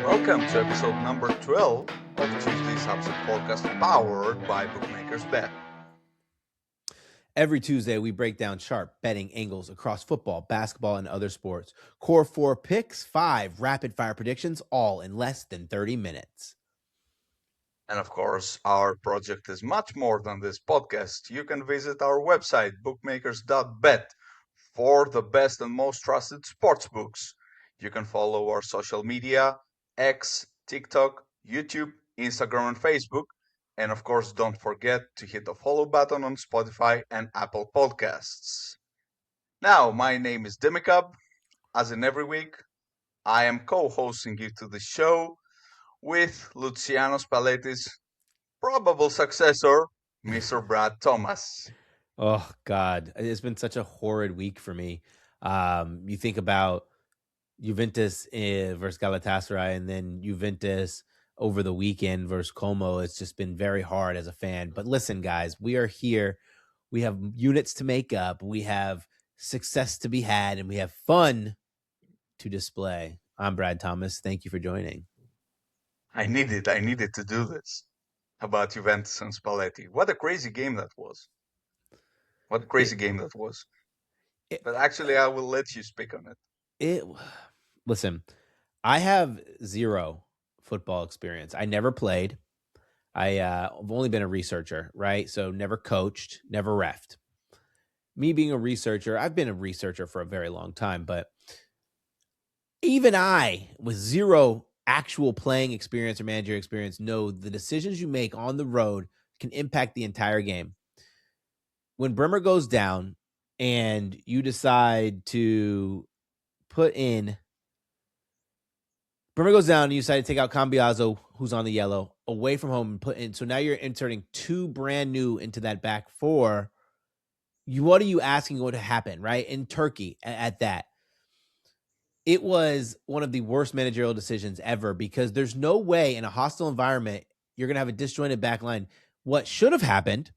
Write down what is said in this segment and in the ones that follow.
Welcome to episode number 12 of Tuesday's Upset Forecast, powered by Bookmakers Bet. Every Tuesday, we break down sharp betting angles across football, basketball, and other sports. Core 4 picks, 5 rapid-fire predictions, all in less than 30 minutes. And of course, our project is much more than this podcast. You can visit our website, bookmakers.bet, for the best and most trusted sports books. You can follow our social media, X, TikTok, YouTube, Instagram, and Facebook. And of course, don't forget to hit the follow button on Spotify and Apple Podcasts. Now, my name is DimiCub. As in every week, I am co-hosting you to the show with Luciano Spalletti's probable successor, Mr. Brad Thomas. Oh, God. It's been such a horrid week for me. You think about Juventus versus Galatasaray and then Juventus over the weekend versus Como. It's just been very hard as a fan. But listen, guys, we are here. We have units to make up. We have success to be had, and we have fun to display. I'm Brad Thomas. Thank you for joining. I needed to do this about Juventus and Spalletti. What a crazy game that was. But actually, I will let you speak on it. Listen, I have zero football experience. I never played. I've only been a researcher, right? So never coached, never reffed. Me being a researcher, I've been a researcher for a very long time, but even I, with zero actual playing experience or manager experience, know the decisions you make on the road can impact the entire game. When Bremer goes down and you decide to Bremer goes down and you decide to take out Cambiaso, who's on the yellow, away from home and put in. So now you're inserting 2 brand new into that back 4. What are you asking what to happen, right? In Turkey at that. It was one of the worst managerial decisions ever because there's no way in a hostile environment you're going to have a disjointed back line. What should have happened,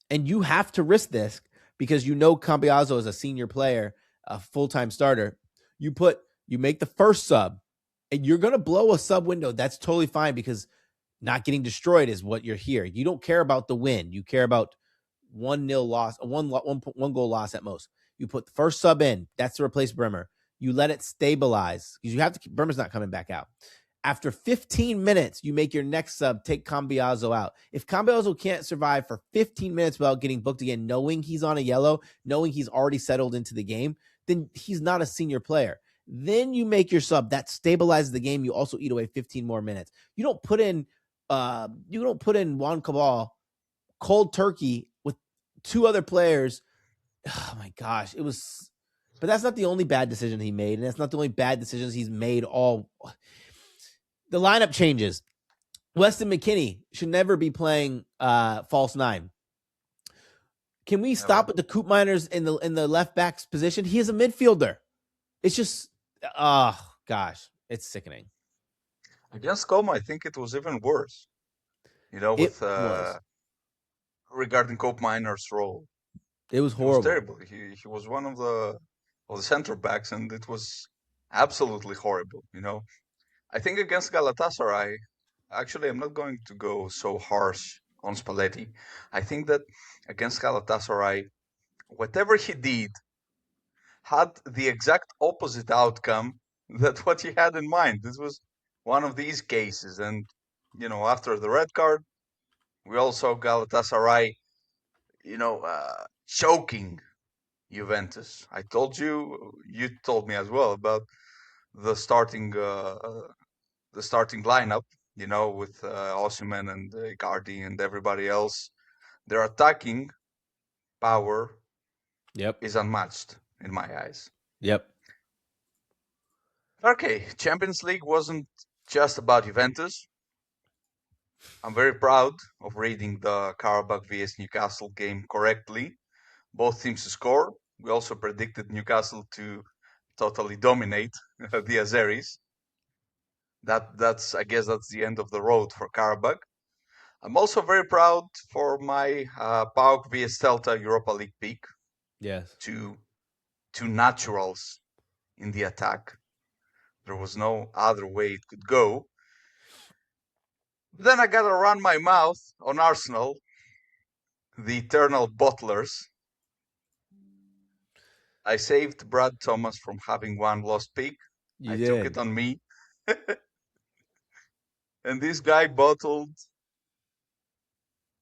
and you have to risk this because you know Cambiaso is a senior player, a full-time starter. You make the first sub, and you're going to blow a sub window. That's totally fine because not getting destroyed is what you're here. You don't care about the win. You care about 1-0 loss, one goal loss at most. You put the first sub in. That's to replace Bremer. You let it stabilize because you have to. Bremer's not coming back out. After 15 minutes, you make your next sub, take Cambiaso out. If Cambiaso can't survive for 15 minutes without getting booked again, knowing he's on a yellow, knowing he's already settled into the game, then he's not a senior player. Then you make your sub that stabilizes the game. You also eat away 15 more minutes. You don't put in Juan Cabal cold turkey with 2 other players. Oh my gosh, it was. But that's not the only bad decision he made, and that's not the only bad decisions he's made all. The lineup changes. Weston McKennie should never be playing false 9. Can we stop with the Coop Miners in the left back's position? He is a midfielder. It's just, oh gosh, it's sickening. Against Como, I think it was even worse. With regarding Cope Miner's role. It was horrible. It was terrible. He was one of the center backs, and it was absolutely horrible. I think against Galatasaray, actually, I'm not going to go so harsh on Spalletti. I think that against Galatasaray, whatever he did had the exact opposite outcome that what he had in mind. This was one of these cases. And, after the red card, we all saw Galatasaray, choking Juventus. I told you, you told me as well about the starting lineup, with Osimhen and Icardi and everybody else. Their attacking power is unmatched in my eyes. Yep. Okay, Champions League wasn't just about Juventus. I'm very proud of reading the Karabakh vs Newcastle game correctly. Both teams to score. We also predicted Newcastle to totally dominate the Azeris. I guess that's the end of the road for Karabakh. I'm also very proud for my PAOK vs Celta Europa League pick. Yes. Two naturals in the attack. There was no other way it could go. Then I gotta run my mouth on Arsenal, the eternal bottlers. I saved Brad Thomas from having one lost pick. I You took it did. on me. And this guy bottled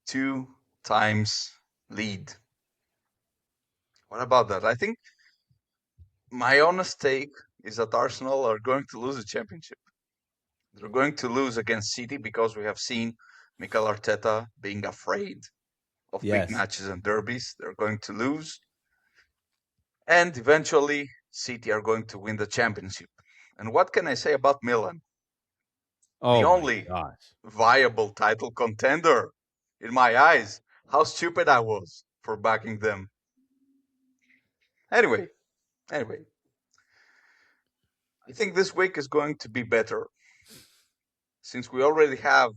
2 times lead. What about that? I think my honest take is that Arsenal are going to lose the championship. They're going to lose against City because we have seen Mikel Arteta being afraid of big Yes. matches and derbies. They're going to lose. And eventually, City are going to win the championship. And what can I say about Milan? The Oh my only gosh. viable title contender in my eyes. How stupid I was for backing them. Anyway, anyway, I think this week is going to be better since we already have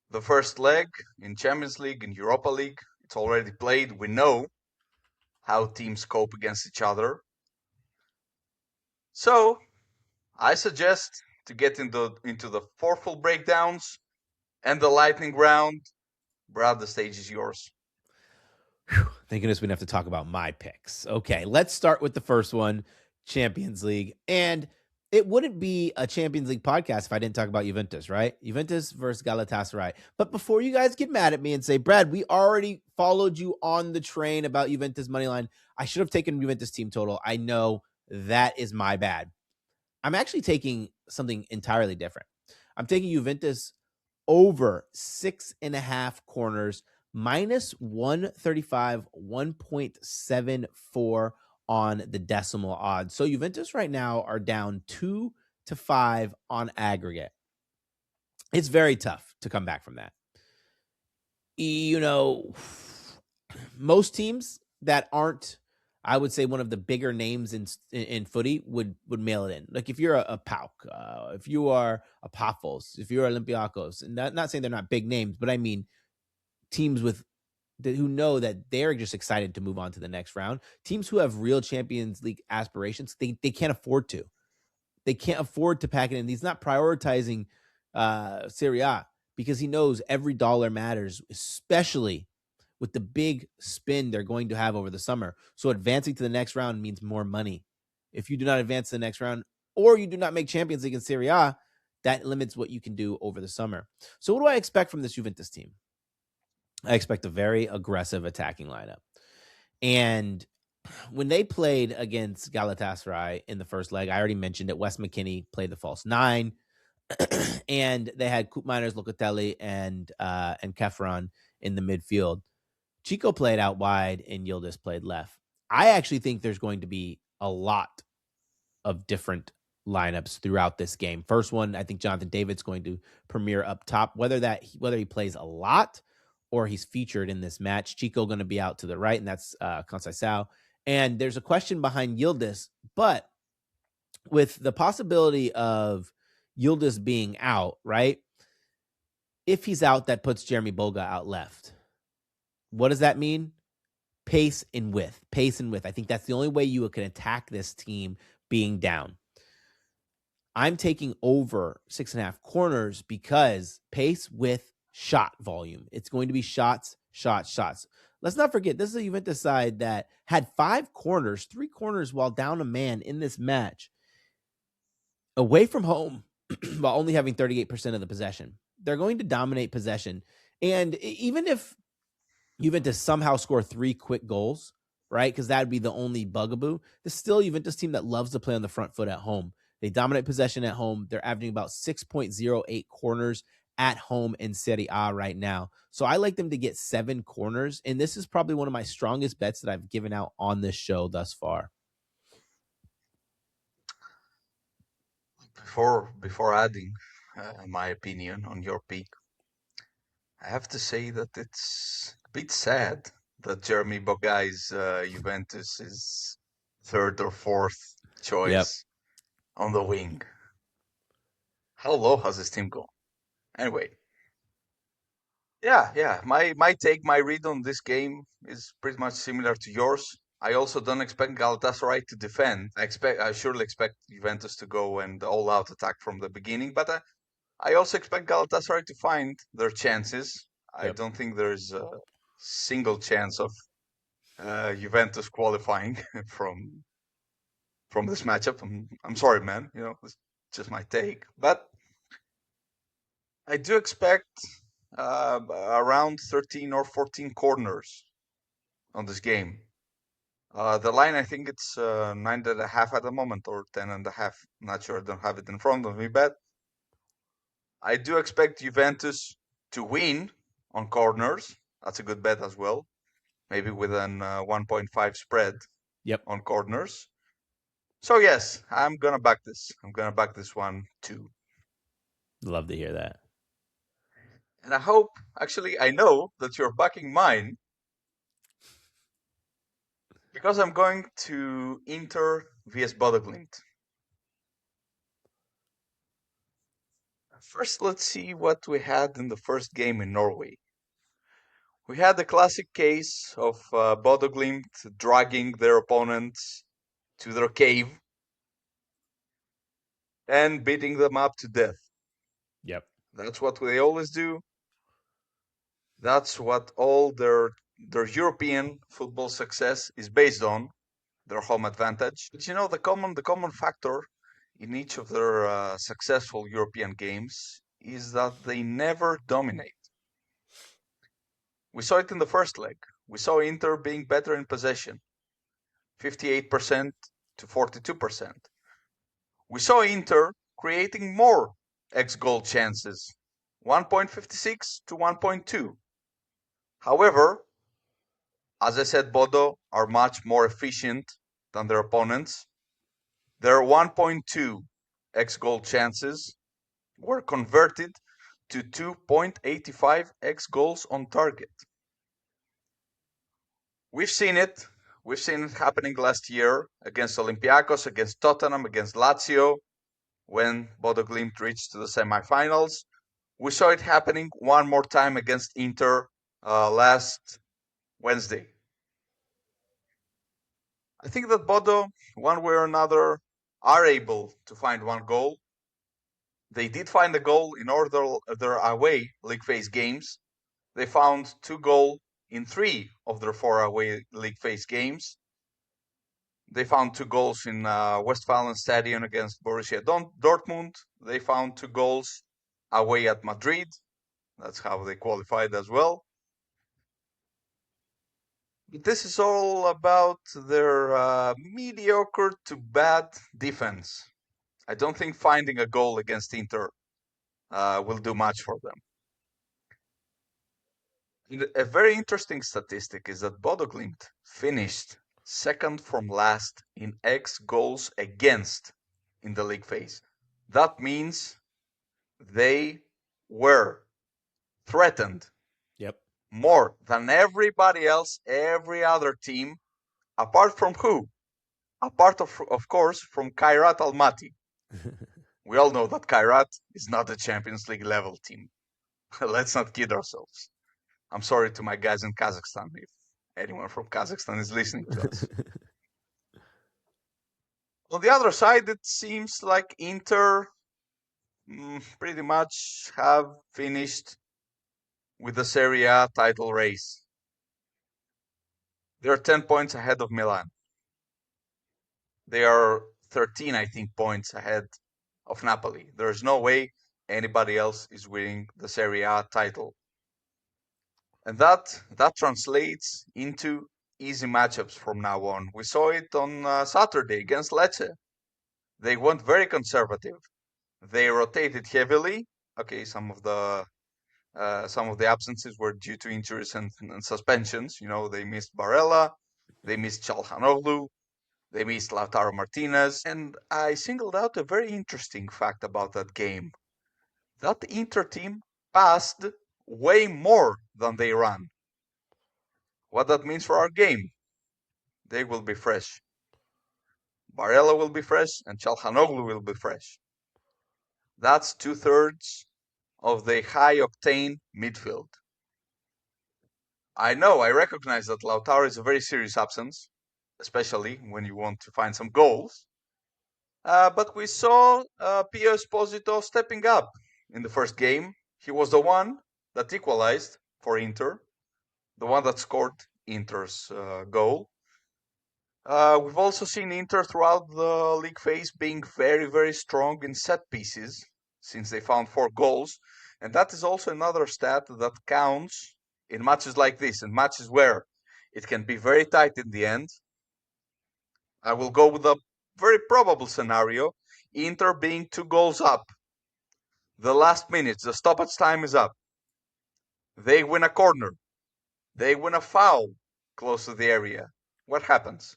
the first leg in Champions League, in Europa League. It's already played. We know how teams cope against each other. So I suggest to get into the forceful breakdowns and the lightning round. Brad, the stage is yours. Whew, thank goodness we didn't have to talk about my picks. Okay, let's start with the first one, Champions League. And it wouldn't be a Champions League podcast if I didn't talk about Juventus, right? Juventus versus Galatasaray. But before you guys get mad at me and say, Brad, we already followed you on the train about Juventus money line. I should have taken Juventus team total. I know that is my bad. I'm actually taking something entirely different. I'm taking Juventus over 6.5 corners, minus 135, 1.74 on the decimal odds. So Juventus right now are down 2-5 on aggregate. It's very tough to come back from that. You know, most teams that aren't, I would say, one of the bigger names in footy would mail it in. Like if you're a PAOK, if you are a Paphos, if you're Olympiacos, and not saying they're not big names, but I mean teams who know that they're just excited to move on to the next round. Teams who have real Champions League aspirations, they can't afford to. They can't afford to pack it in. He's not prioritizing Serie because he knows every dollar matters, especially with the big spin they're going to have over the summer. So advancing to the next round means more money. If you do not advance to the next round or you do not make Champions League in Serie A, that limits what you can do over the summer. So what do I expect from this Juventus team? I expect a very aggressive attacking lineup. And when they played against Galatasaray in the first leg, I already mentioned it. Wes McKinney played the false nine, and they had Koopmeiners, Locatelli, and Kefron in the midfield. Chico played out wide, and Yildiz played left. I actually think there's going to be a lot of different lineups throughout this game. First one, I think Jonathan David's going to premiere up top. Whether he plays a lot or he's featured in this match, Chico going to be out to the right, and that's Conceição. And there's a question behind Yildiz, but with the possibility of Yildiz being out, right? If he's out, that puts Jeremy Boga out left. What does that mean? Pace and width. Pace and width. I think that's the only way you can attack this team being down. I'm taking over 6.5 corners because pace, width, shot volume. It's going to be shots, shots, shots. Let's not forget, this is a Juventus side that had 5 corners, 3 corners while down a man in this match. Away from home, while only having 38% of the possession. They're going to dominate possession. And even if Juventus somehow score 3 quick goals, right? Because that would be the only bugaboo. There's still a Juventus team that loves to play on the front foot at home. They dominate possession at home. They're averaging about 6.08 corners at home in Serie A right now. So I like them to get 7 corners. And this is probably one of my strongest bets that I've given out on this show thus far. Before adding my opinion on your pick, I have to say that it's a bit sad that Jeremy Bogai's Juventus is third or fourth Yep. choice on the wing. How low has this team gone? Anyway, yeah. My read on this game is pretty much similar to yours. I also don't expect Galatasaray to defend. I surely expect Juventus to go and all-out attack from the beginning, but I also expect Galatasaray to find their chances. I Yep. don't think there's a single chance of Juventus qualifying from this matchup. I'm sorry, man. It's just my take, but I do expect around 13 or 14 corners on this game. The line, I think it's 9.5 at the moment, or 10.5. Not sure. I don't have it in front of me, but I do expect Juventus to win on corners. That's a good bet as well. Maybe with an 1.5 spread Yep. on corners. So yes, I'm gonna back this. I'm gonna back this one too. Love to hear that. And actually, I know that you're backing mine because I'm going to Inter vs Bodo Glimt. First, let's see what we had in the first game in Norway. We had the classic case of Bodo Glimt dragging their opponents to their cave and beating them up to death. Yep. That's what they always do. That's what all their European football success is based on, their home advantage. But the common factor in each of their successful European games is that they never dominate. We saw it in the first leg. We saw Inter being better in possession, 58% to 42%. We saw Inter creating more ex-goal chances, 1.56 to 1.2. However, as I said, Bodo are much more efficient than their opponents. Their 1.2 ex-goal chances were converted to 2.85 ex-goals on target. We've seen it. We've seen it happening last year against Olympiacos, against Tottenham, against Lazio, when Bodo Glimt reached to the semifinals. We saw it happening one more time against Inter last Wednesday. I think that Bodo, one way or another, are able to find one goal. They did find a goal in all their away league phase games. They found 2 goals in 3 of their 4 away league phase games. They found 2 goals in Westfalenstadion against Borussia Dortmund. They found 2 goals away at Madrid. That's how they qualified as well. But this is all about their mediocre to bad defense. I don't think finding a goal against Inter will do much for them. A very interesting statistic is that Bodo Glimt finished second from last in X goals against in the league phase. That means they were threatened Yep. more than everybody else, every other team, apart from who? Apart of course, from Kairat Almaty. We all know that Kairat is not a Champions League level team. Let's not kid ourselves. I'm sorry to my guys in Kazakhstan if anyone from Kazakhstan is listening to us. On the other side, it seems like Inter pretty much have finished with the Serie A title race. They're 10 points ahead of Milan. They are 13, I think, points ahead of Napoli. There's no way anybody else is winning the Serie A title. And that translates into easy matchups from now on. We saw it on Saturday against Lecce. They went very conservative. They rotated heavily. Okay, some of the absences were due to injuries and suspensions. They missed Barella, they missed Çalhanoğlu, they missed Lautaro Martinez. And I singled out a very interesting fact about that game. That Inter team passed way more than they ran. What that means for our game? They will be fresh. Barella will be fresh and Çalhanoğlu will be fresh. That's 2/3 of the high-octane midfield. I know, I recognize that Lautaro is a very serious absence. especially when you want to find some goals. But we saw Pio Esposito stepping up in the first game. He was the one that equalized for Inter, the one that scored Inter's goal. We've also seen Inter throughout the league phase being very, very strong in set pieces since they found 4 goals. And that is also another stat that counts in matches like this, in matches where it can be very tight in the end. I will go with a very probable scenario, Inter being 2 goals up. The last minutes, the stoppage time is up. They win a corner. They win a foul close to the area. What happens?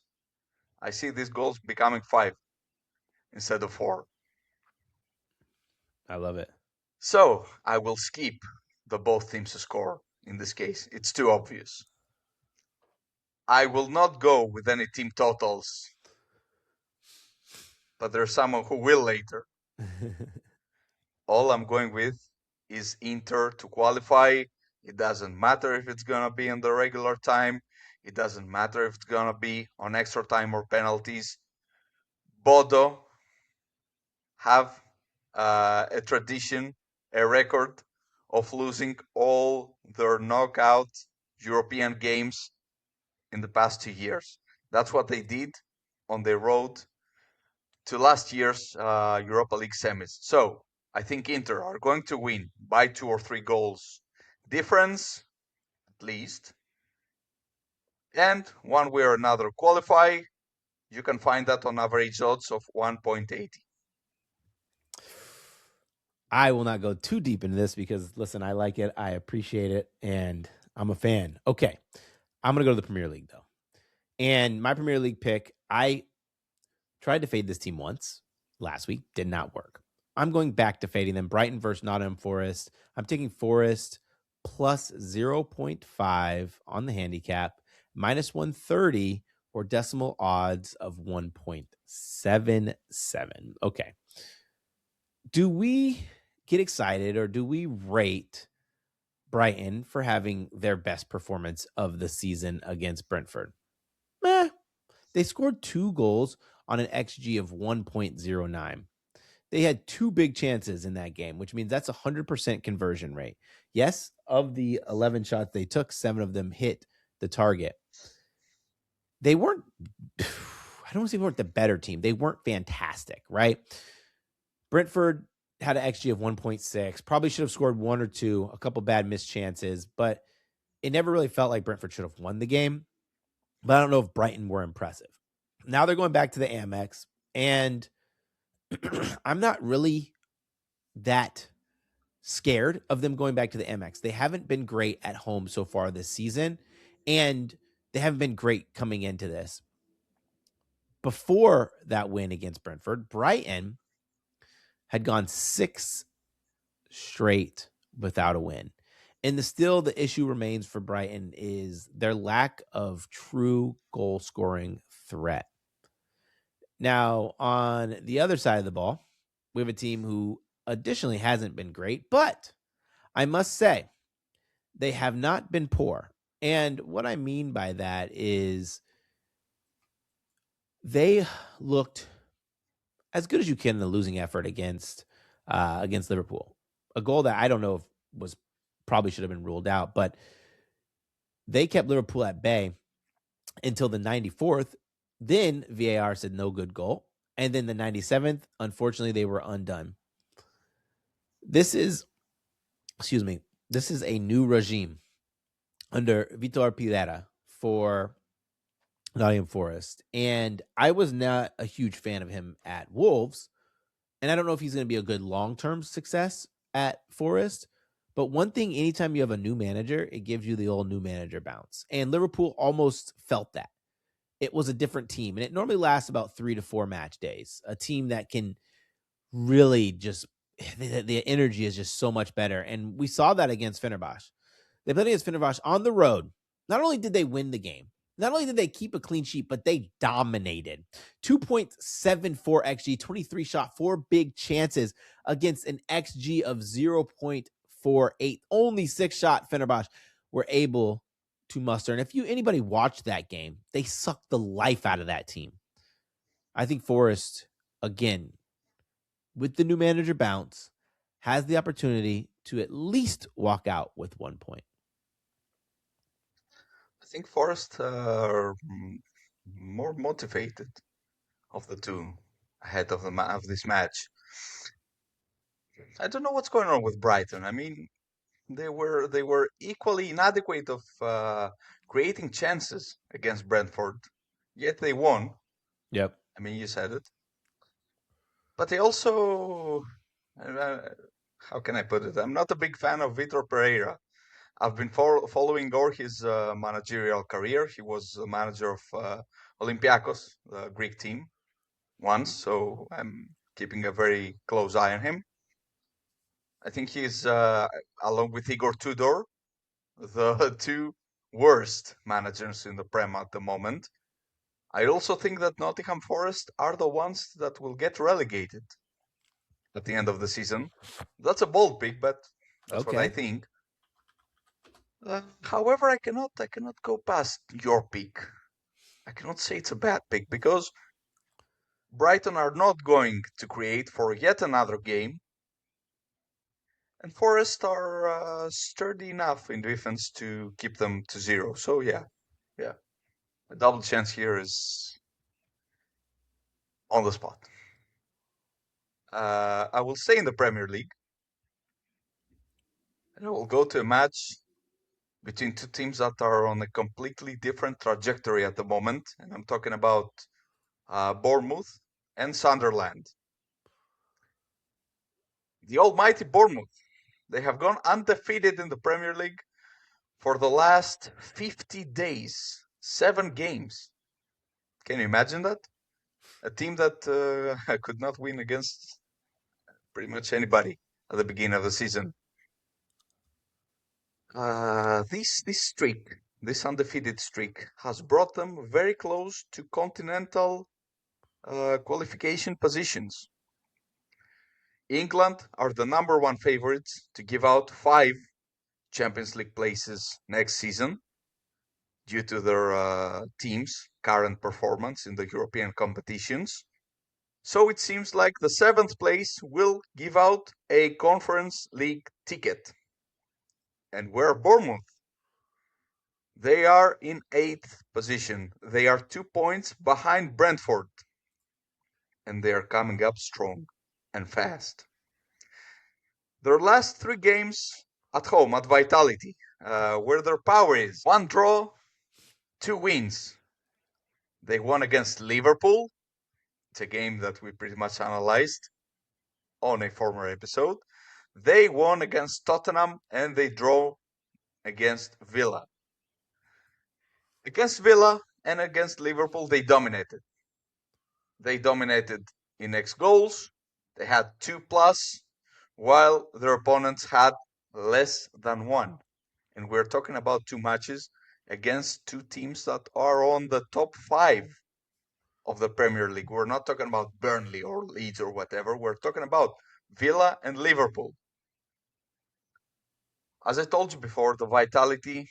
I see these goals becoming 5 instead of 4. I love it. So I will skip the both teams to score in this case. It's too obvious. I will not go with any team totals, but there's someone who will later. All I'm going with is Inter to qualify. It doesn't matter if it's going to be in the regular time. It doesn't matter if it's going to be on extra time or penalties. Bodo have a tradition, a record of losing all their knockout European games in the past 2 years. That's what they did on the road to last year's Europa League semis. So I think Inter are going to win by 2 or 3 goals difference, at least. And one way or another qualify. You can find that on average odds of 1.80. I will not go too deep into this because, listen, I like it. I appreciate it. And I'm a fan. Okay. I'm going to go to the Premier League, though. And my Premier League pick, I tried to fade this team once last week. Did not work. I'm going back to fading them. Brighton versus Nottingham Forest. I'm taking Forest plus 0.5 on the handicap, minus 130 or decimal odds of 1.77. Okay. Do we get excited or do we rate Brighton for having their best performance of the season against Brentford? They scored 2 goals on an XG of 1.09. They had 2 big chances in that game, which means that's 100% conversion rate. Yes, of the 11 shots they took, 7 of them hit the target. They weren't, I don't want to say they weren't the better team. They weren't fantastic, right? Brentford had an XG of 1.6, probably should have scored 1 or 2, a couple bad missed chances, but it never really felt like Brentford should have won the game. But I don't know if Brighton were impressive. Now they're going back to the Amex, and I'm not really that scared of them going back to the Amex. They haven't been great at home so far this season, and they haven't been great coming into this. Before that win against Brentford, Brighton had gone 6 straight without a win. And the issue remains for Brighton is their lack of true goal scoring threat. Now, on the other side of the ball, we have a team who additionally hasn't been great, but I must say they have not been poor. And what I mean by that is they looked as good as you can in the losing effort against Liverpool. A goal that I don't know if was probably should have been ruled out, but they kept Liverpool at bay until the 94th. Then VAR said no good goal. And then the 97th, unfortunately, they were undone. This is a new regime under Vitor Pereira for Nottingham Forest. And I was not a huge fan of him at Wolves. And I don't know if he's going to be a good long-term success at Forest. But one thing, anytime you have a new manager, it gives you the old new manager bounce. And Liverpool almost felt that. It was a different team. And it normally lasts about 3 to 4 match days. A team that can really just, the energy is just so much better. And we saw that against Fenerbahce. They played against Fenerbahce on the road. Not only did they win the game, not only did they keep a clean sheet, but they dominated. 2.74 XG, 23 shot, 4 big chances against an XG of 0.48. Only 6 shot Fenerbahce were able to muster. And if anybody watched that game, they sucked the life out of that team. I think Forest, again, with the new manager bounce, has the opportunity to at least walk out with 1 point. I think Forest are more motivated of the two ahead of of this match. I don't know what's going on with Brighton. I mean, they were equally inadequate of creating chances against Brentford, yet they won. Yep. I mean, you said it, but they also, uh, how can I put it? I'm not a big fan of Vitor Pereira. I've been following all his managerial career. He was a manager of Olympiacos, the Greek team, once, so I'm keeping a very close eye on him. I think he's, along with Igor Tudor, the two worst managers in the Prem at the moment. I also think that Nottingham Forest are the ones that will get relegated at the end of the season. That's a bold pick, but that's what I Okay. think. However, I cannot go past your pick. I cannot say it's a bad pick because Brighton are not going to create for yet another game, and Forest are sturdy enough in defense to keep them to zero. So yeah, a double chance here is on the spot. I will stay in the Premier League, and I will go to a match between two teams that are on a completely different trajectory at the moment, and I'm talking about Bournemouth and Sunderland. The almighty Bournemouth. They have gone undefeated in the Premier League for the last 50 days, 7 games. Can you imagine that? A team that could not win against pretty much anybody at the beginning of the season. This streak, this undefeated streak, has brought them very close to continental qualification positions. England are the number one favorites to give out 5 Champions League places next season due to their team's current performance in the European competitions. So it seems like the 7th place will give out a Conference League ticket. And where Bournemouth? They are in 8th position. They are 2 points behind Brentford. And they are coming up strong and fast. Their last 3 games at home at Vitality, where their power is 1 draw, 2 wins. They won against Liverpool. It's a game that we pretty much analyzed on a former episode. They won against Tottenham and they draw against Villa. Against Villa and against Liverpool, they dominated. They dominated in X goals. They had 2+, while their opponents had less than 1. And we're talking about 2 matches against 2 teams that are on the top 5 of the Premier League. We're not talking about Burnley or Leeds or whatever. We're talking about Villa and Liverpool. As I told you before, the vitality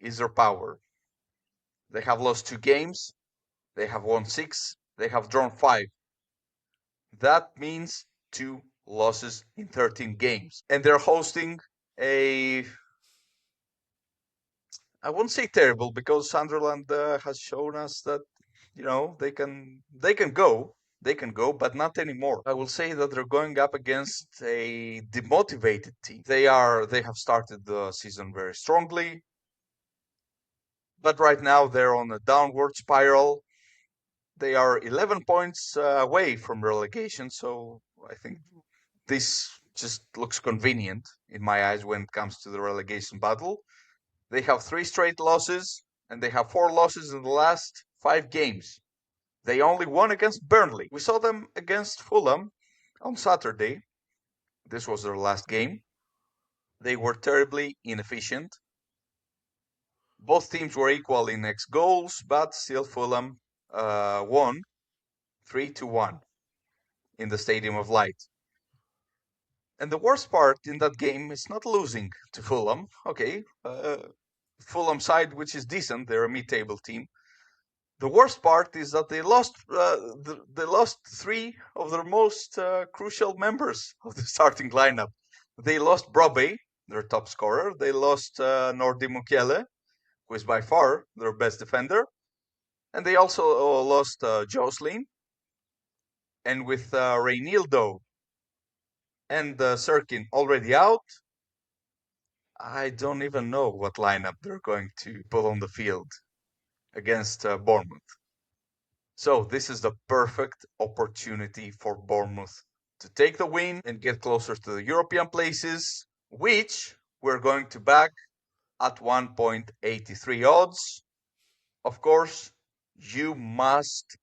is their power. They have lost 2 games, they have won 6, they have drawn 5. That means 2 losses in 13 games. And they're hosting a, I won't say terrible, because Sunderland has shown us that, they can go, but not anymore. I will say that they're going up against a demotivated team. They have started the season very strongly, but right now they're on a downward spiral. They are 11 points away from relegation, so I think this just looks convenient in my eyes when it comes to the relegation battle. They have 3 straight losses, and they have 4 losses in the last 5 games. They only won against Burnley. We saw them against Fulham on Saturday. This was their last game. They were terribly inefficient. Both teams were equal in X goals, but still Fulham won 3-1 in the Stadium of Light. And the worst part in that game is not losing to Fulham. Okay, Fulham side, which is decent. They're a mid-table team. The worst part is that they lost three of their most crucial members of the starting lineup. They lost Brobbey, their top scorer. They lost Nordi Mukiele, who is by far their best defender. And they also lost Jocelyn. And with Reynildo and Sirkin already out, I don't even know what lineup they're going to put on the field against Bournemouth. So this is the perfect opportunity for Bournemouth to take the win and get closer to the European places, which we're going to back at 1.83 odds. Of course, you must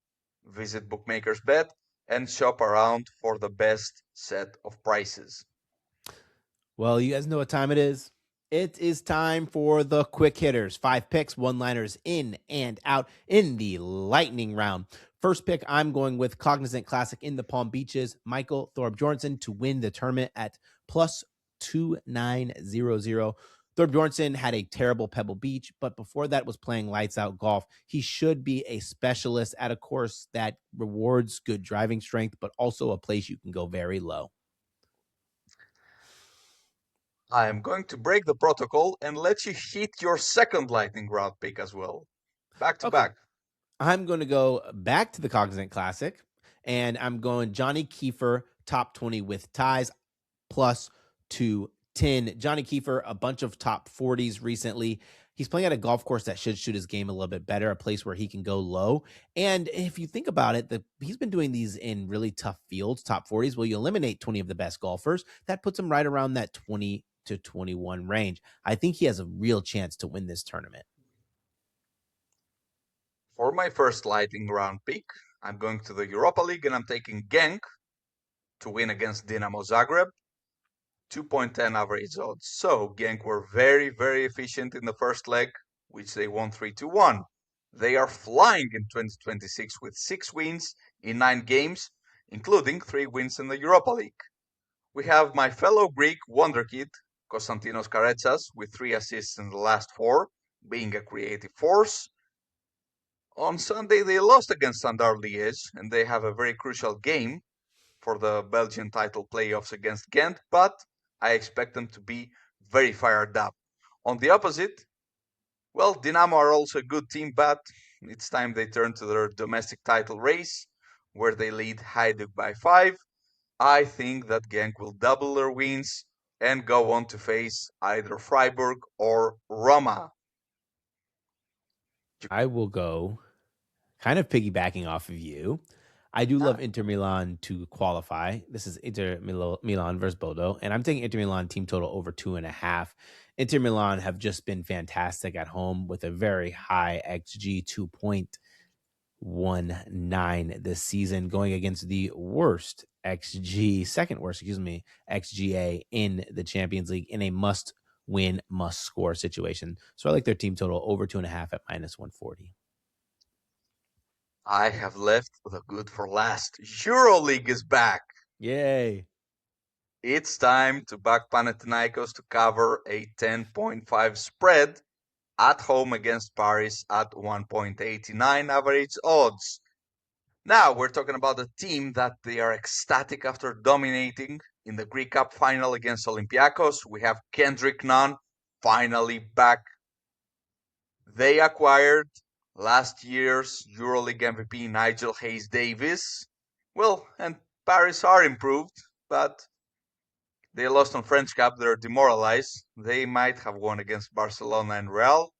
visit Bookmakers Bet and shop around for the best set of prices. Well, you guys know what time it is. It is time for the quick hitters. 5 picks, one-liners in and out in the lightning round. First pick, I'm going with Cognizant Classic in the Palm Beaches, Michael Thorbjornsson to win the tournament at plus 2900. Thorbjornsson had a terrible Pebble Beach, but before that was playing lights out golf. He should be a specialist at a course that rewards good driving strength, but also a place you can go very low. I am going to break the protocol and let you hit your second lightning round pick as well. Back to Okay. back. I'm going to go back to the Cognizant Classic, and I'm going Johnny Kiefer top 20 with ties plus 210. Johnny Kiefer, a bunch of top 40s recently. He's playing at a golf course that should shoot his game a little bit better, a place where he can go low. And if you think about it, he's been doing these in really tough fields, top 40s. Well, you eliminate 20 of the best golfers. That puts him right around that 20 to 21 range. I think he has a real chance to win this tournament. For my first lightning round pick, I'm going to the Europa League and I'm taking Genk to win against Dinamo Zagreb. 2.10 average odds. So Genk were very, very efficient in the first leg, which they won 3-1. They are flying in 2026 with 6 wins in 9 games, including 3 wins in the Europa League. We have my fellow Greek wonderkid, Konstantinos Karetsas, with 3 assists in the last 4, being a creative force. On Sunday, they lost against Standard Liège, and they have a very crucial game for the Belgian title playoffs against Ghent, but I expect them to be very fired up. On the opposite, well, Dinamo are also a good team, but it's time they turn to their domestic title race, where they lead Hajduk by 5. I think that Genk will double their wins and go on to face either Freiburg or Roma. I will go kind of piggybacking off of you. I do love Inter Milan to qualify. This is Inter Milan versus Bodo, and I'm taking Inter Milan team total over 2.5. Inter Milan have just been fantastic at home with a very high XG 2.19 this season, going against the worst XG, second worst, XGA in the Champions League in a must win, must score situation. So I like their team total over 2.5 at minus 140. I have left the good for last. Euroleague is back. Yay. It's time to back Panathinaikos to cover a 10.5 spread at home against Paris at 1.89 average odds. Now we're talking about a team that they are ecstatic after dominating in the Greek Cup final against Olympiacos. We have Kendrick Nunn finally back. They acquired last year's EuroLeague MVP Nigel Hayes-Davis. Well, and Paris are improved, but they lost on French Cup. They're demoralized. They might have won against Barcelona and Real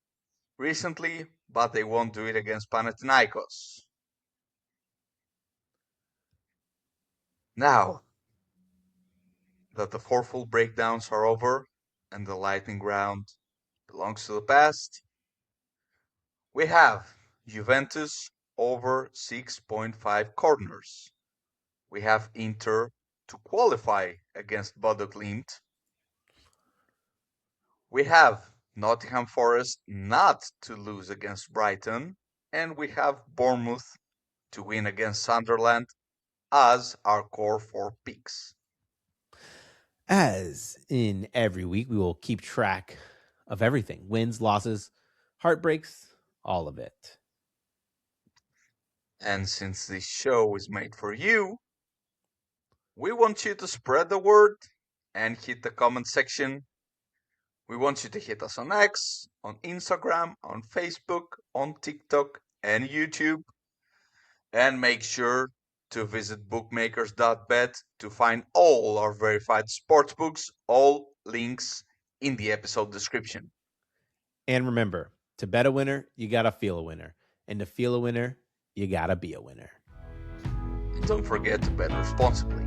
recently, but they won't do it against Panathinaikos. Now that the 4 full breakdowns are over and the lightning round belongs to the past, we have Juventus over 6.5 corners. We have Inter to qualify against Bodo Glimt. We have Nottingham Forest not to lose against Brighton. And we have Bournemouth to win against Sunderland as our core 4 picks. As in every week, we will keep track of everything: wins, losses, heartbreaks, all of it. And since this show is made for you, we want you to spread the word and hit the comment section. We want you to hit us on X, on Instagram, on Facebook, on TikTok, and YouTube. And make sure to visit bookmakers.bet to find all our verified sportsbooks, all links in the episode description. And remember, to bet a winner, you got to feel a winner. And to feel a winner, you got to be a winner. And don't forget to bet responsibly.